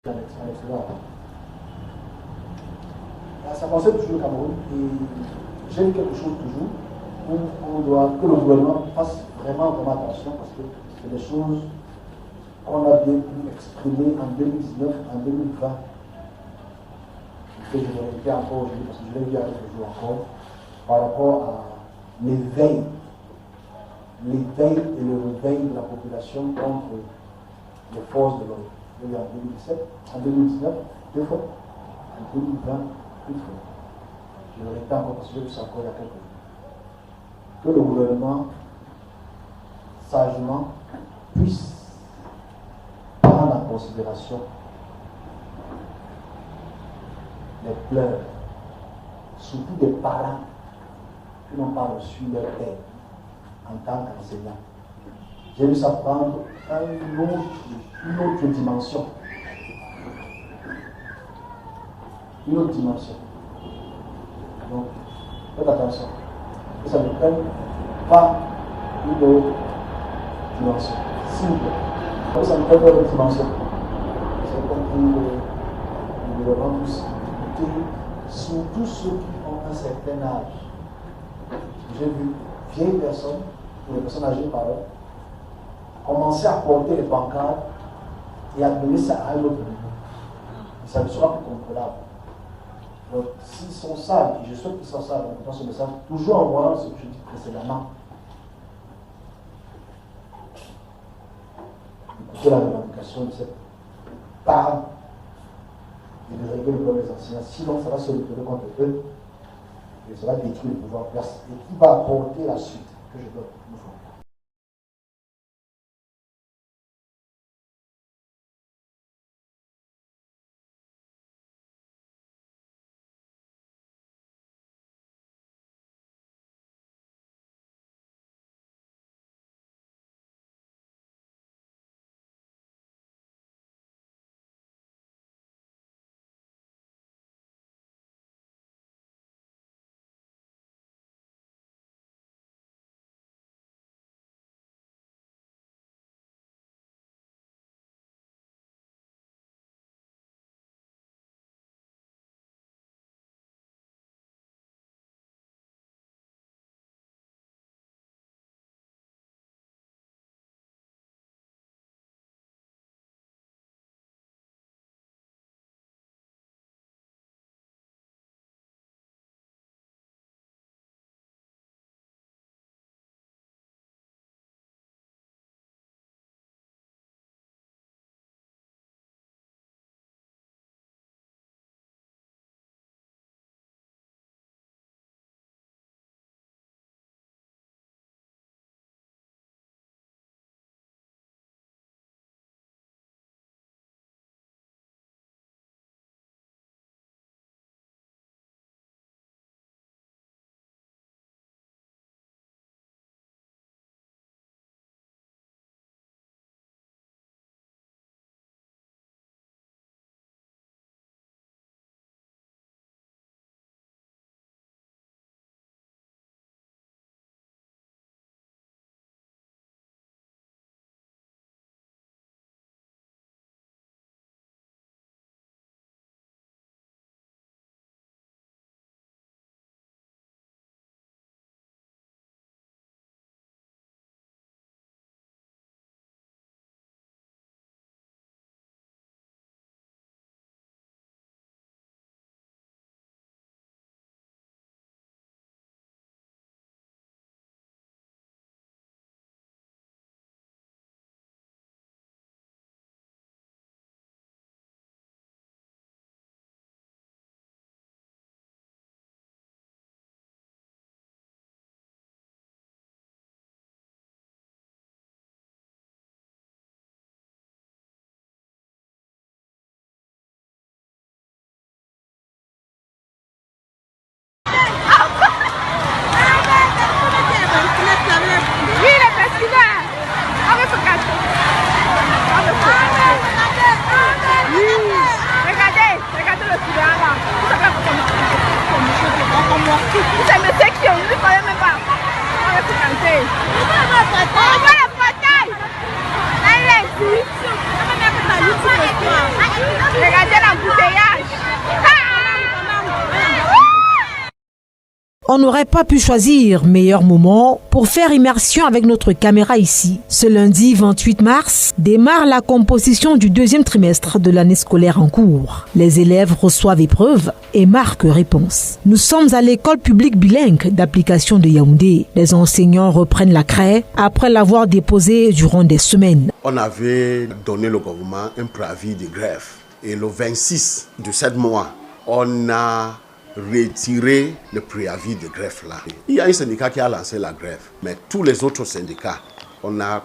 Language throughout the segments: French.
Ça concerne toujours le Cameroun et j'aime quelque chose toujours où on doit que le gouvernement fasse vraiment attention parce que c'est des choses qu'on a bien pu exprimer en 2019, en 2020 que je vais répéter encore aujourd'hui parce que je l'ai vu avec le jour encore par rapport à l'éveil et le réveil de la population contre les forces de l'ordre. Il y a en 2017, en 2019, 2 fois, en 2020, 1 fois. Je le répète encore parce que j'ai vu ça encore il y a quelques jours. Que le gouvernement, sagement, puisse prendre en considération les pleurs, surtout des parents qui n'ont pas reçu leur aide en tant qu'enseignants. J'ai vu ça prendre une autre dimension. Une autre dimension. Donc, faites attention. Que ça ne prenne pas une autre dimension. S'il vous plaît. Que ça ne prenne pas une autre dimension. C'est comme pour le gouvernement puisse écouter surtout ceux qui ont un certain âge. J'ai vu vieilles personnes, ou les personnes âgées par eux, commencer à porter les pancartes et à donner ça à un autre niveau. Et ça ne sera plus contrôlable. Donc, s'ils sont sages, et je souhaite qu'ils soient sages dans ce message, toujours en voyant ce que je dis précédemment, écoutez la revendication de cette part et de régler le problème des enseignants. Sinon, ça va se retourner contre eux et ça va détruire le pouvoir en place. Et qui va apporter la suite que je dois nous faire. C'est monsieur qui on ne connaît même pas. On va se cancer. On va la bataille. Allez, on va la bataille. Regardez l'embouteillage. On n'aurait pas pu choisir meilleur moment pour faire immersion avec notre caméra ici. Ce lundi 28 mars démarre la composition du deuxième trimestre de l'année scolaire en cours. Les élèves reçoivent épreuves et marquent réponse. Nous sommes à l'école publique bilingue d'application de Yaoundé. Les enseignants reprennent la craie après l'avoir déposée durant des semaines. On avait donné au gouvernement un préavis de grève. Et le 26 de 7 mois, on a retirer le préavis de grève là. Il y a un syndicat qui a lancé la grève, mais tous les autres syndicats, on a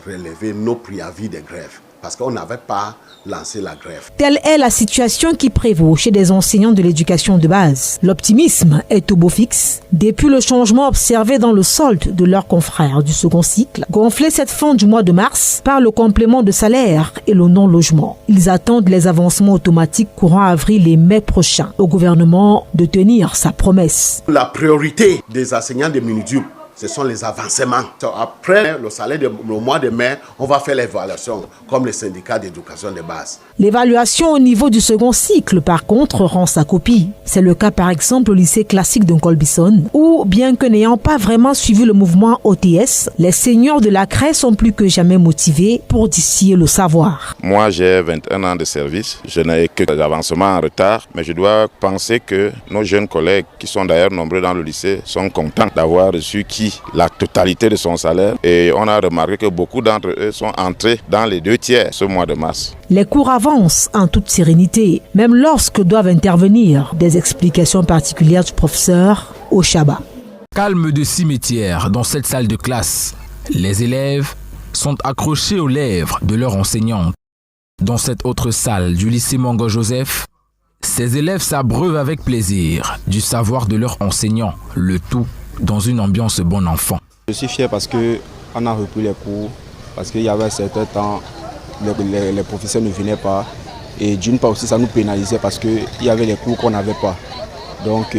relevé nos préavis de grève parce qu'on n'avait pas lancé la grève. Telle est la situation qui prévaut chez des enseignants de l'éducation de base. L'optimisme est au beau fixe depuis le changement observé dans le solde de leurs confrères du second cycle, gonflé cette fin du mois de mars par le complément de salaire et le non-logement. Ils attendent les avancements automatiques courant avril et mai prochains au gouvernement de tenir sa promesse. La priorité des enseignants de Minidup, ce sont les avancements. Après le salaire du mois de mai, on va faire l'évaluation, comme les syndicats d'éducation de base. L'évaluation au niveau du second cycle, par contre, rend sa copie. C'est le cas, par exemple, au lycée classique de Nkolbison, où, bien que n'ayant pas vraiment suivi le mouvement OTS, les seniors de la CRE sont plus que jamais motivés pour distiller le savoir. Moi, j'ai 21 ans de service. Je n'ai que des avancements en retard, mais je dois penser que nos jeunes collègues, qui sont d'ailleurs nombreux dans le lycée, sont contents d'avoir reçu la totalité de son salaire, et on a remarqué que beaucoup d'entre eux sont entrés dans les 2 tiers ce mois de mars. Les cours avancent en toute sérénité, même lorsque doivent intervenir des explications particulières du professeur au Shabbat. Calme de cimetière dans cette salle de classe. Les élèves sont accrochés aux lèvres de leur enseignante. Dans cette autre salle du lycée Mongo Joseph, ces élèves s'abreuvent avec plaisir du savoir de leur enseignant, le tout dans une ambiance bon enfant. Je suis fier parce qu'on a repris les cours, parce qu'il y avait un certain temps, les professeurs ne venaient pas. Et d'une part aussi, ça nous pénalisait parce qu'il y avait les cours qu'on n'avait pas. Donc,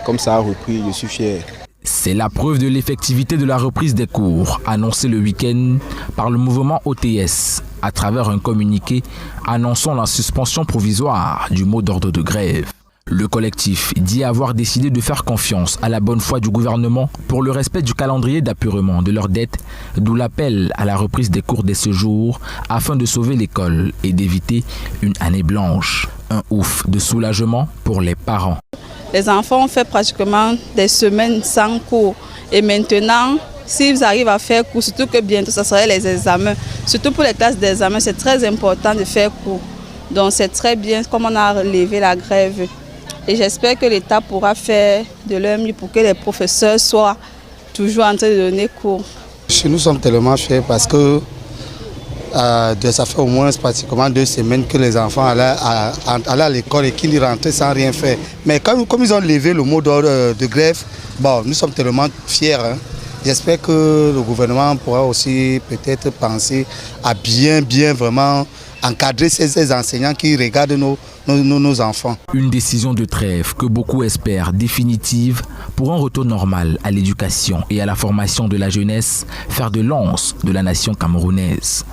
comme ça a repris, je suis fier. C'est la preuve de l'effectivité de la reprise des cours, annoncée le week-end par le mouvement OTS, à travers un communiqué annonçant la suspension provisoire du mot d'ordre de grève. Le collectif dit avoir décidé de faire confiance à la bonne foi du gouvernement pour le respect du calendrier d'apurement de leurs dettes, d'où l'appel à la reprise des cours dès ce jour afin de sauver l'école et d'éviter une année blanche. Un ouf de soulagement pour les parents. Les enfants ont fait pratiquement des semaines sans cours et maintenant, s'ils arrivent à faire cours, surtout que bientôt ce serait les examens, surtout pour les classes d'examen, c'est très important de faire cours. Donc c'est très bien comme on a relevé la grève. Et j'espère que l'État pourra faire de leur mieux pour que les professeurs soient toujours en train de donner cours. Nous sommes tellement fiers parce que ça fait au moins pratiquement 2 semaines que les enfants allaient à l'école et qu'ils rentraient sans rien faire. Mais comme ils ont levé le mot d'ordre de grève, bon, nous sommes tellement fiers. Hein. J'espère que le gouvernement pourra aussi peut-être penser à bien vraiment encadrer ces enseignants qui regardent nos enfants. Une décision de trêve que beaucoup espèrent définitive pour un retour normal à l'éducation et à la formation de la jeunesse, fer de lance de la nation camerounaise.